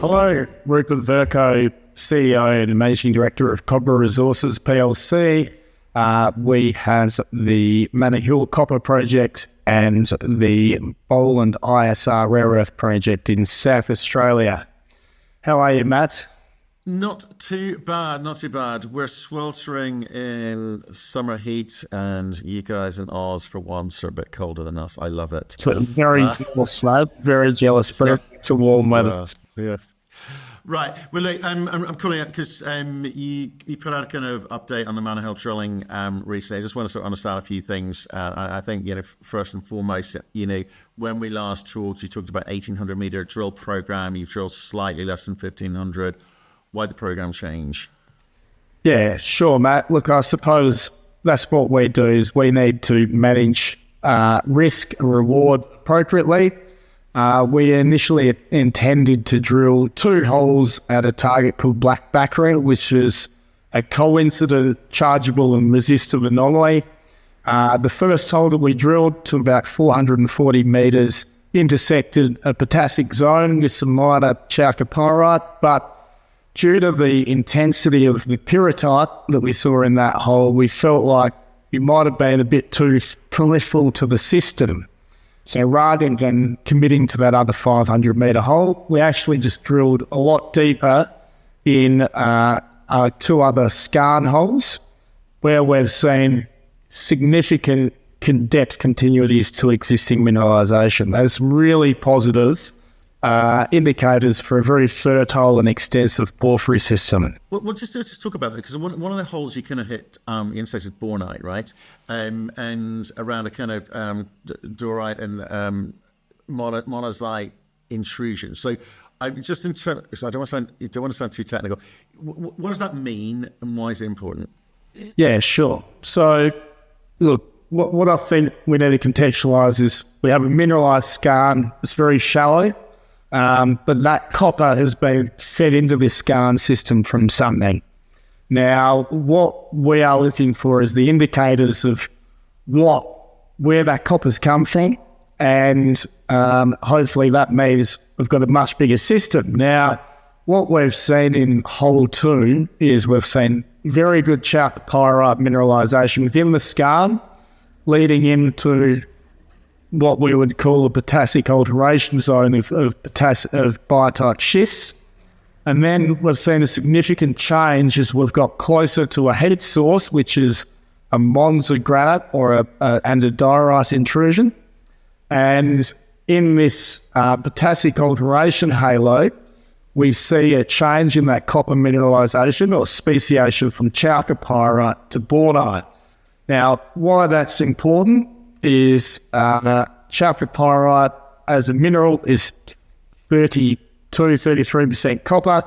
Hello, Rupert, Verco, CEO and Managing Director of Cobra Resources PLC. We have the Manna Hill copper project and the Boland ISR rare earth project in South Australia. How are you, Matt? Not too bad, not too bad. We're sweltering in summer heat, and you guys in Oz for once are a bit colder than us. I love it. Very jealous, mate. Very jealous, but it's a warm weather. Yeah. Right. Well, look, I'm calling out because you put out a kind of update on the Manna Hill drilling recently. I just want to sort of understand a few things. I think, first and foremost, when we last talked, you talked about 1,800 meter drill program. You've drilled slightly less than 1,500. Why the program change? Yeah, sure, Matt. Look, I suppose that's what we do is we need to manage risk and reward appropriately. We initially intended to drill 2 holes at a target called Black Bakra, which is a coincident chargeable and resistive anomaly. The first hole that we drilled to about 440 metres intersected a potassic zone with some minor chalcopyrite, but due to the intensity of the pyrrhotite that we saw in that hole, we felt like it might have been a bit too peripheral to the system. So rather than committing to that other 500 metre hole, we actually just drilled a lot deeper in 2 other skarn holes where we've seen significant depth continuities to existing mineralisation. There's really positive indicators for a very fertile and extensive porphyry system. Well, just talk about that, because one of the holes you kind of hit intersected bornite, right? And around a kind of dorite and monazite intrusion. So I'm just in terms, so I don't want to sound too technical. What does that mean, and why is it important? Yeah, sure. So look, what I think we need to contextualise is we have a mineralised skarn. It's very shallow. But that copper has been fed into this skarn system from something. Now, what we are looking for is the indicators of where that copper's come from, and hopefully that means we've got a much bigger system. Now, what we've seen in hole 2 is we've seen very good chalcopyrite mineralisation within the skarn, leading into what we would call a potassic alteration zone of biotite schists. And then we've seen a significant change as we've got closer to a head source, which is a Monza granite or a diorite intrusion. And in this potassic alteration halo, we see a change in that copper mineralisation or speciation from chalcopyrite to bornite. Now, why that's important is chalcopyrite as a mineral is 33% copper,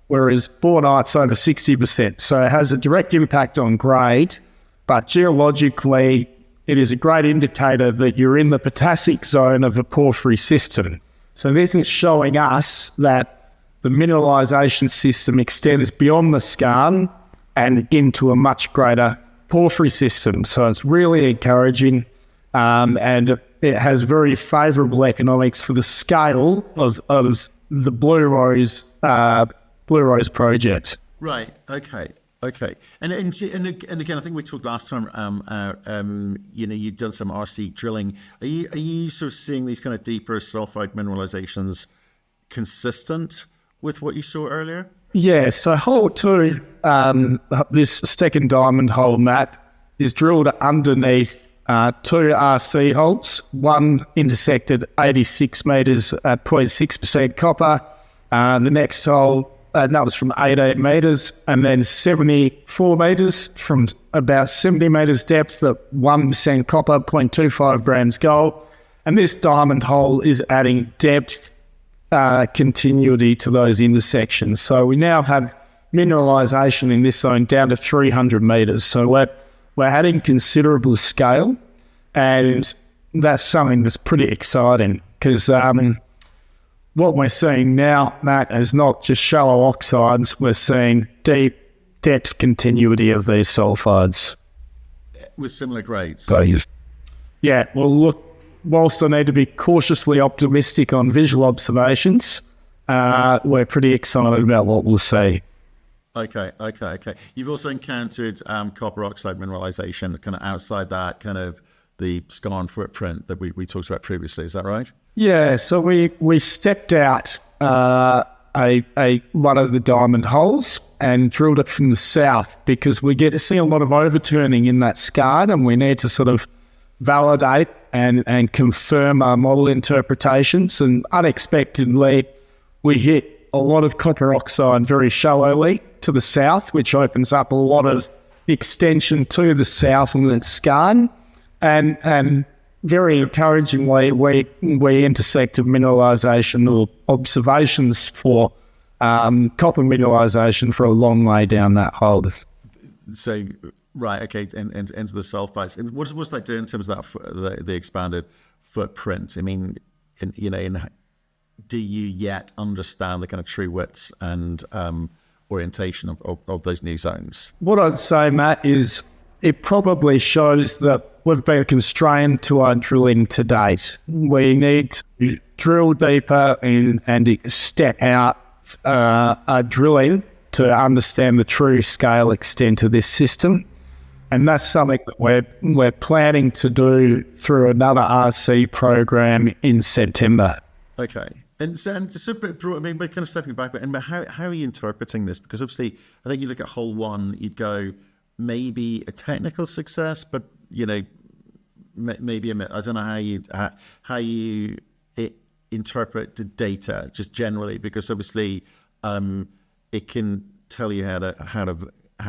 whereas bornite's over 60%. So it has a direct impact on grade, but geologically, it is a great indicator that you're in the potassic zone of a porphyry system. So this is showing us that the mineralisation system extends beyond the skarn and into a much greater porphyry system. So it's really encouraging. And it has very favourable economics for the scale of the Blue Rose project. Right. Okay. And again, I think we talked last time. You'd done some RC drilling. Are you sort of seeing these kind of deeper sulphide mineralizations consistent with what you saw earlier? Yeah. So hole 2, this second diamond hole, Matt, is drilled underneath 2 RC holes. One intersected 86 metres at 0.6% copper. The next hole, that was from 18 metres, and then 74 metres from about 70 metres depth at 1% copper, 0.25 grams gold. And this diamond hole is adding depth continuity to those intersections. So we now have mineralisation in this zone down to 300 metres. So we're adding considerable scale, and that's something that's pretty exciting because what we're seeing now, Matt, is not just shallow oxides. We're seeing deep depth continuity of these sulphides. With similar grades? Yeah, well, look, whilst I need to be cautiously optimistic on visual observations, we're pretty excited about what we'll see. Okay. You've also encountered copper oxide mineralization kind of outside that kind of the skarn footprint that we talked about previously. Is that right? Yeah, so we stepped out one of the diamond holes and drilled it from the south because we get to see a lot of overturning in that skarn, and we need to sort of validate and confirm our model interpretations. And unexpectedly, we hit a lot of copper oxide very shallowly to the south, which opens up a lot of extension to the south in that skarn. And very encouragingly, we intersected mineralisation or observations for copper mineralisation for a long way down that hole. So, right, okay, and into the sulphides. And what's that do in terms of that the expanded footprint? I mean, do you yet understand the kind of true widths and orientation of those new zones? What I'd say, Matt, is it probably shows that we've been constrained to our drilling to date. We need to drill deeper and step out our drilling to understand the true scale extent of this system. And that's something that we're planning to do through another RC program in September. Okay. And just a bit broad, I mean, but kind of stepping back, but how are you interpreting this? Because obviously, I think you look at hole one, you'd go maybe a technical success, but maybe I don't know how you interpret the data just generally, because obviously it can tell you how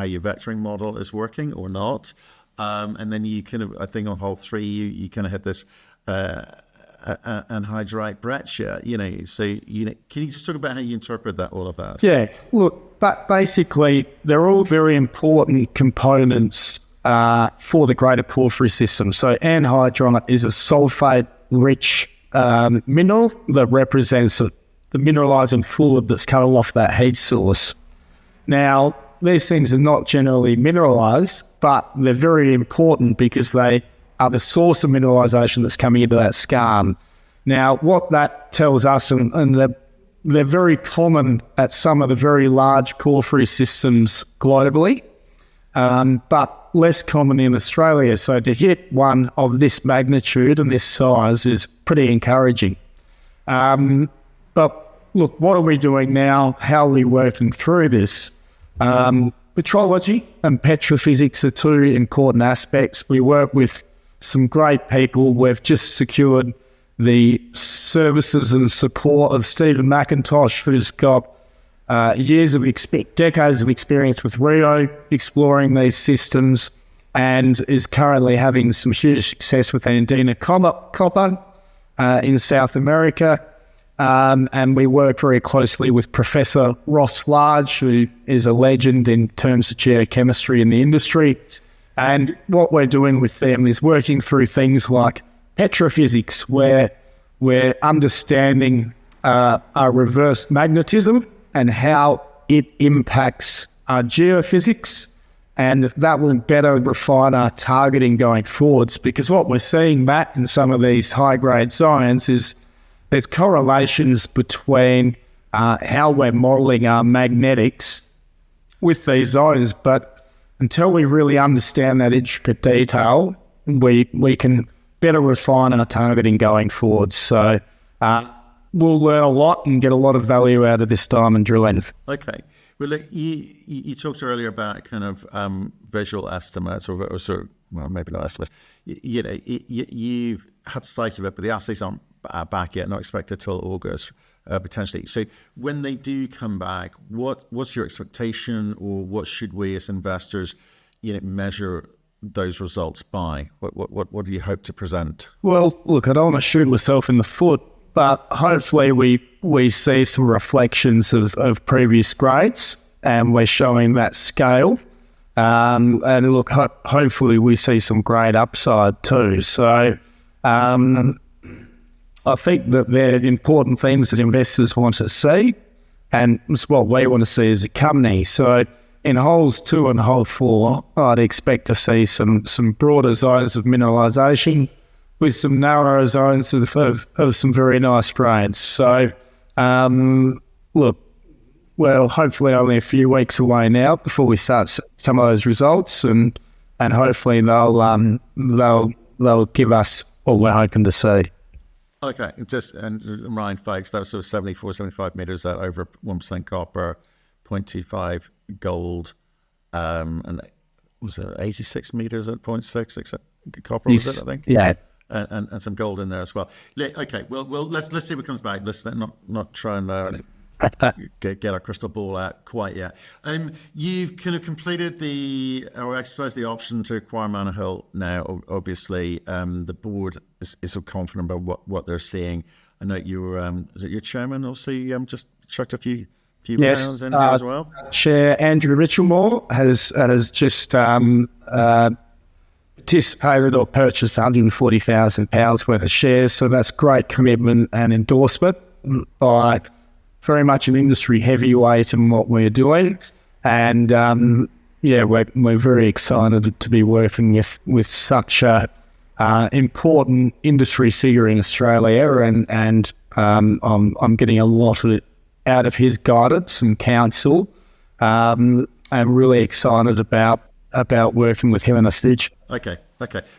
your vectoring model is working or not, and then you kind of, I think on hole three you kind of hit this anhydrite breccia, so can you just talk about how you interpret all of that? Yeah, look, but basically they're all very important components for the greater porphyry system. So anhydrite is a sulphide-rich mineral that represents the mineralizing fluid that's coming off that heat source. Now, these things are not generally mineralized, but they're very important because they are the source of mineralization that's coming into that skarn. Now, what that tells us, and they're very common at some of the very large porphyry systems globally, but less common in Australia. So to hit one of this magnitude and this size is pretty encouraging. But look, what are we doing now? How are we working through this? Petrology and petrophysics are two important aspects. We work with some great people. We've just secured the services and support of Stephen McIntosh, who's got decades of experience with Rio exploring these systems, and is currently having some huge success with Andina copper in South America. And we work very closely with Professor Ross Large, who is a legend in terms of geochemistry in the industry. And what we're doing with them is working through things like petrophysics, where we're understanding our reverse magnetism and how it impacts our geophysics, and that will better refine our targeting going forwards. Because what we're seeing, Matt, in some of these high-grade zones is there's correlations between how we're modelling our magnetics with these zones, but until we really understand that intricate detail, we can better refine our targeting going forward. So we'll learn a lot and get a lot of value out of this diamond drilling. Okay. Well, look, you talked earlier about kind of visual estimates, or sort of, well, maybe not estimates. You've had sight of it, but the assays aren't back yet, not expected till August, potentially. So when they do come back, what's your expectation, or what should we as investors, measure those results by? What do you hope to present? Well, look, I don't want to shoot myself in the foot, but hopefully we see some reflections of previous grades, and we're showing that scale. And look, hopefully we see some great upside too. So I think that they're important things that investors want to see, and it's what we want to see as a company. So in holes 2 and hole 4, I'd expect to see some broader zones of mineralisation with some narrower zones of some very nice grades. So look, well, hopefully only a few weeks away now before we start some of those results, and hopefully they'll give us what we're hoping to see. Okay, and remind folks, that was sort of 74, 75 meters at over 1% copper, 0.25 gold, and was it 86 meters at 0.6 copper? Yes. Was it, I think? Yeah. And some gold in there as well. Okay, well, let's see what comes back. Let's not try and get our crystal ball out quite yet. You've kind of completed or exercised the option to acquire Manna Hill now. Obviously, the board is so confident about what they're seeing. I know you were, is it your chairman also just chucked a few pounds in here as well? Chair Andrew Richelmore has just participated or purchased £140,000 worth of shares. So that's great commitment and endorsement by very much an industry heavyweight in what we're doing. And we're very excited to be working with such a important industry figure in Australia, and I'm getting a lot out of his guidance and counsel. I'm really excited about working with him in the future. Okay.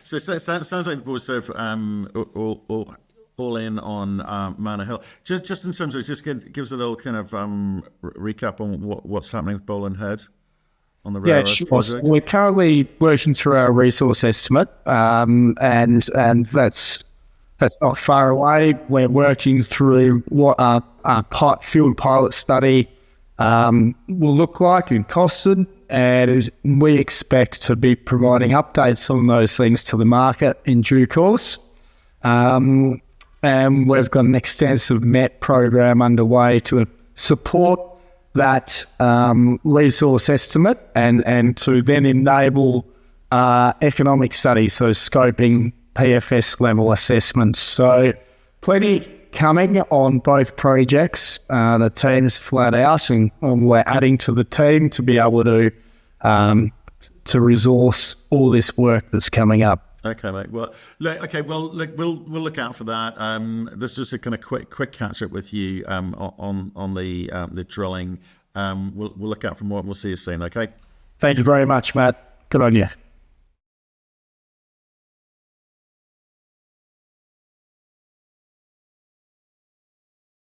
So it sounds like the board's sort of all in on Manna Hill. Just in terms of, give us a little kind of recap on what's happening with Boland Head on the rare earths project. We're currently working through our resource estimate, and that's not far away. We're working through what our field pilot study will look like and costed, and we expect to be providing updates on those things to the market in due course. And we've got an extensive MET program underway to support that resource estimate and to then enable economic studies, so scoping, PFS level assessments. So plenty coming on both projects. The team's flat out, and we're adding to the team to be able to resource all this work that's coming up. Okay, mate. Well, we'll look out for that. This is a kind of quick catch up with you on the drilling. We'll look out for more. We'll see you soon. Okay. Thank you very much, Matt. Good on you.